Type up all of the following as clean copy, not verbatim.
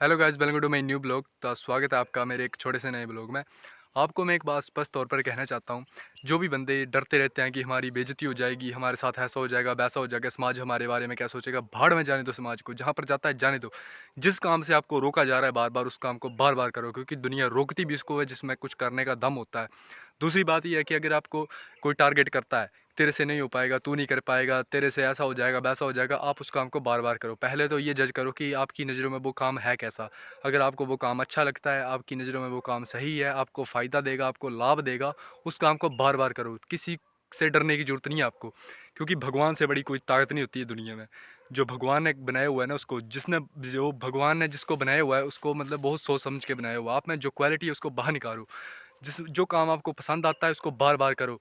Hello guys, welcome to my new blog. तो स्वागत है आपका मेरे एक छोटे से नए ब्लॉग में। आपको मैं एक बात स्पष्ट तौर पर कहना चाहता हूँ। जो भी बंदे डरते रहते हैं कि हमारी बेइज्जती हो जाएगी, हमारे साथ ऐसा हो जाएगा, वैसा हो जाएगा, समाज हमारे बारे में क्या सोचेगा, भाड़ में जाने दो समाज को, जहाँ पर जाता है जाने दो। जिस काम से आपको रोका जा रहा है बार बार, उस काम को बार बार करो, क्योंकि दुनिया रोकती भी उसको है जिसमें कुछ करने का दम होता है। दूसरी बात यह है कि अगर आपको कोई टारगेट करता है, तेरे से नहीं हो पाएगा, तू नहीं कर पाएगा, तेरे से ऐसा हो जाएगा, वैसा हो जाएगा, आप उस काम को बार बार करो। पहले तो ये जज करो कि आपकी नज़रों में वो काम है कैसा। अगर आपको वो काम अच्छा लगता है, आपकी नज़रों में वो काम सही है, आपको फ़ायदा देगा, आपको लाभ देगा, उस काम को बार बार करो। किसी से डरने की ज़रूरत नहीं है आपको, क्योंकि भगवान से बड़ी कोई ताकत नहीं होती है दुनिया में। जो भगवान ने बनाया हुआ है ना, उसको जिसने जो भगवान ने जिसको बनाया हुआ है उसको मतलब बहुत सोच समझ के बनाया हुआ है। आप में जो क्वालिटी है उसको बाहर निकालो। जो काम आपको पसंद आता है उसको बार बार करो।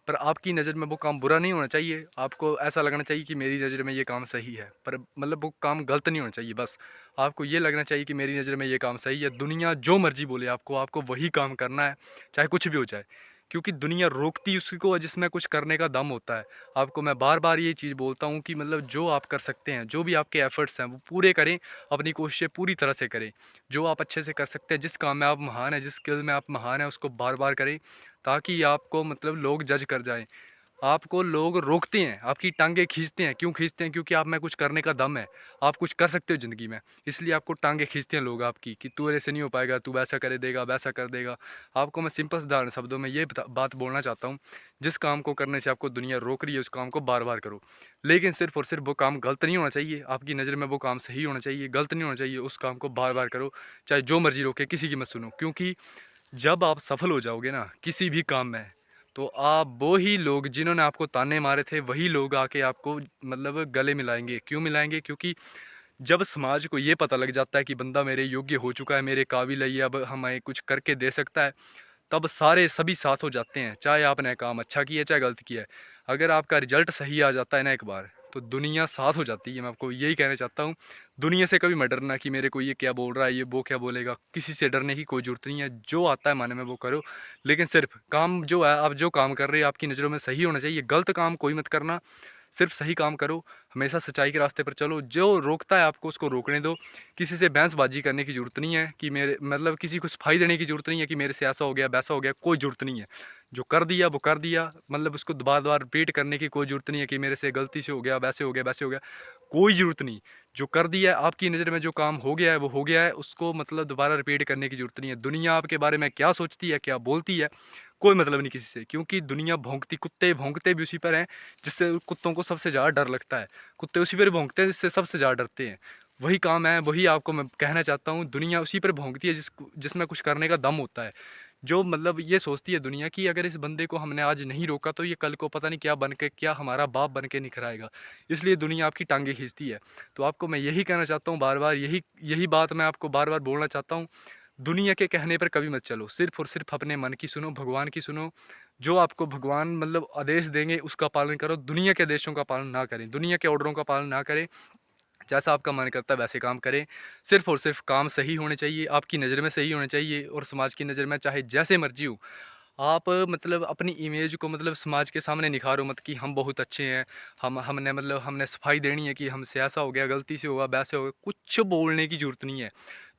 पर आपकी नज़र में वो काम बुरा नहीं होना चाहिए, आपको ऐसा लगना चाहिए कि मेरी नज़र में ये काम सही है, पर मतलब वो काम गलत नहीं होना चाहिए। बस आपको ये लगना चाहिए कि मेरी नज़र में ये काम सही है। दुनिया जो मर्जी बोले आपको, आपको वही काम करना है, चाहे कुछ भी हो जाए। क्योंकि दुनिया रोकती उसी को है जिसमें कुछ करने का दम होता है। आपको मैं बार बार ये चीज़ बोलता हूँ कि मतलब जो आप कर सकते हैं, जो भी आपके एफर्ट्स हैं वो पूरे करें, अपनी कोशिशें पूरी तरह से करें। जो आप अच्छे से कर सकते हैं, जिस काम में आप महान हैं, जिस स्किल में आप महान हैं, उसको बार बार करें, ताकि आपको मतलब लोग जज कर जाएं। आपको लोग रोकते हैं, आपकी टांगें खींचते हैं। क्यों खींचते हैं? क्योंकि आप में कुछ करने का दम है, आप कुछ कर सकते हो ज़िंदगी में। इसलिए आपको टांगें खींचते हैं लोग आपकी कि तू ऐसे नहीं हो पाएगा, तू वैसा कर देगा, वैसा कर देगा। आपको मैं सिंपल साधारण शब्दों में ये बात बोलना चाहता हूँ, जिस काम को करने से आपको दुनिया रोक रही है, उस काम को बार बार करो। लेकिन सिर्फ और सिर्फ वो काम गलत नहीं होना चाहिए, आपकी नज़र में वो काम सही होना चाहिए, गलत नहीं होना चाहिए। उस काम को बार बार करो, चाहे जो मर्जी रोके, किसी की मत सुनो। क्योंकि जब आप सफल हो जाओगे ना किसी भी काम में, तो आप वो ही लोग जिन्होंने आपको ताने मारे थे, वही लोग आके आपको मतलब गले मिलाएंगे। क्यों मिलाएंगे? क्योंकि जब समाज को ये पता लग जाता है कि बंदा मेरे योग्य हो चुका है, मेरे काबिल है, ये अब हमें कुछ करके दे सकता है, तब सारे सभी साथ हो जाते हैं। चाहे आपने काम अच्छा किया चाहे गलत किया है, अगर आपका रिजल्ट सही आ जाता है ना एक बार, तो दुनिया साथ हो जाती है। मैं आपको यही कहना चाहता हूँ, दुनिया से कभी मत डरना कि मेरे को ये क्या बोल रहा है, ये वो क्या बोलेगा। किसी से डरने की कोई ज़रूरत नहीं है, जो आता है मन में वो करो। लेकिन सिर्फ काम जो है, आप जो काम कर रहे हो आपकी नज़रों में सही होना चाहिए, गलत काम कोई मत करना। सिर्फ सही काम करो, हमेशा सच्चाई के रास्ते पर चलो। जो रोकता है आपको उसको रोकने दो। किसी से बहसबाजी करने की ज़रूरत नहीं है कि मेरे मतलब किसी को सफाई देने की ज़रूरत नहीं है कि मेरे से ऐसा हो गया वैसा हो गया, कोई ज़रूरत नहीं है। जो कर दिया वो कर दिया, मतलब उसको दोबारा दोबारा रिपीट करने की कोई ज़रूरत नहीं है कि मेरे से गलती से हो गया, वैसे हो गया, वैसे हो गया, कोई ज़रूरत नहीं। जो कर दिया है, आपकी नज़र में जो काम हो गया है वो हो गया है, उसको मतलब दोबारा रिपीट करने की ज़रूरत नहीं है। दुनिया आपके बारे में क्या सोचती है, क्या बोलती है, कोई मतलब नहीं किसी से। क्योंकि दुनिया भौंकती, कुत्ते भौंकते भी उसी पर हैं जिससे कुत्तों को सबसे ज़्यादा डर लगता है। कुत्ते उसी पर भौंकते हैं जिससे सबसे ज़्यादा डरते हैं। वही काम है, वही आपको मैं कहना चाहता हूँ। दुनिया उसी पर भौंकती है जिसमें कुछ करने का दम होता है। जो मतलब ये सोचती है दुनिया कि अगर इस बंदे को हमने आज नहीं रोका तो ये कल को पता नहीं क्या बन के, क्या हमारा बाप बन के निखर आएगा। इसलिए दुनिया आपकी टांगें खींचती है। तो आपको मैं यही कहना चाहता हूँ बार बार, यही यही बात मैं आपको बार बार बोलना चाहता हूँ। दुनिया के कहने पर कभी मत चलो, सिर्फ और सिर्फ अपने मन की सुनो, भगवान की सुनो। जो आपको भगवान मतलब आदेश देंगे उसका पालन करो। दुनिया के आदेशों का पालन ना करें, दुनिया के ऑर्डरों का पालन ना करें। जैसा आपका मन करता है वैसे काम करें। सिर्फ और सिर्फ काम सही होने चाहिए, आपकी नज़र में सही होने चाहिए, और समाज की नज़र में चाहे जैसे मर्जी हो। आप मतलब अपनी इमेज को मतलब समाज के सामने निखारो मत कि हम बहुत अच्छे हैं, हमने मतलब हमने सफाई देनी है कि हमसे ऐसा हो गया, गलती से होगा, वैसे होगा। कुछ बोलने की ज़रूरत नहीं है।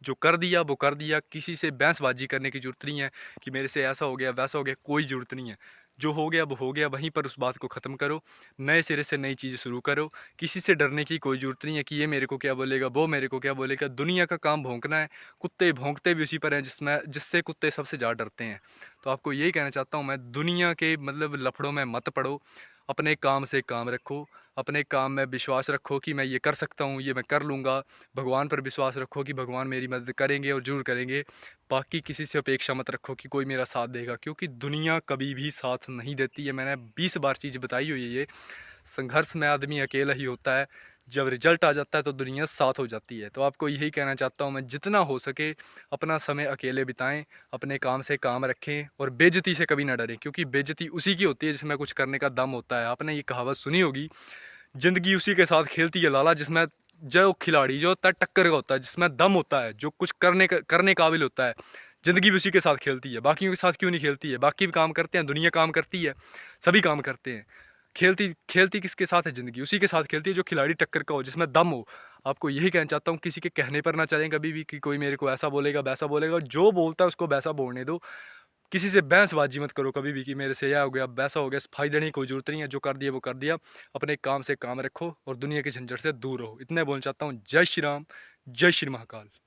जो कर दिया वो कर दिया। किसी से बहसबाजी करने की ज़रूरत नहीं है कि मेरे से ऐसा हो गया, वैसा हो गया, कोई ज़रूरत नहीं है। जो हो गया वो हो गया, वहीं पर उस बात को ख़त्म करो। नए सिरे से नई चीज़ शुरू करो। किसी से डरने की कोई ज़रूरत नहीं है कि ये मेरे को क्या बोलेगा, वो मेरे को क्या बोलेगा। दुनिया का काम भौंकना है। कुत्ते भौंकते भी उसी पर हैं जिससे कुत्ते सबसे ज़्यादा डरते हैं। तो आपको यही कहना चाहता हूँ मैं, दुनिया के मतलब लफड़ों में मत पड़ो। अपने काम से काम रखो, अपने काम में विश्वास रखो कि मैं ये कर सकता हूँ, ये मैं कर लूँगा। भगवान पर विश्वास रखो कि भगवान मेरी मदद करेंगे और ज़रूर करेंगे। बाकी किसी से अपेक्षा मत रखो कि कोई मेरा साथ देगा, क्योंकि दुनिया कभी भी साथ नहीं देती है। मैंने 20 बार चीज़ बताई हुई है ये। संघर्ष में आदमी अकेला ही होता है, जब रिजल्ट आ जाता है तो दुनिया साथ हो जाती है। तो आपको यही कहना चाहता हूँ मैं, जितना हो सके अपना समय अकेले बिताएं, अपने काम से काम रखें, और बेइज्जती से कभी ना डरें, क्योंकि बेइज्जती उसी की होती है जिसमें कुछ करने का दम होता है। आपने ये कहावत सुनी होगी, ज़िंदगी उसी के साथ खेलती है लाला जिसमें जो खिलाड़ी जो होता है टक्कर का होता है, जिसमें दम होता है, जो कुछ करने काबिल होता है। ज़िंदगी भी उसी के साथ खेलती है, बाकियों के साथ क्यों नहीं खेलती है? बाकी भी काम करते हैं, दुनिया काम करती है, सभी काम करते हैं। खेलती खेलती किसके साथ है ज़िंदगी? उसी के साथ खेलती है जो खिलाड़ी टक्कर का हो, जिसमें दम हो। आपको यही कहना चाहता हूँ, किसी के कहने पर ना चलें कभी भी कि कोई मेरे को ऐसा बोलेगा, वैसा बोलेगा। जो बोलता है उसको वैसा बोलने दो। किसी से बहसबाजी मत करो कभी भी कि मेरे से यह हो गया, वैसा हो गया। सफाई देने की कोई ज़रूरत नहीं है, जो कर दिया वो कर दिया। अपने काम से काम रखो और दुनिया के झंझट से दूर रहो। इतना बोलना चाहता हूँ। जय श्री राम, जय श्री महाकाल।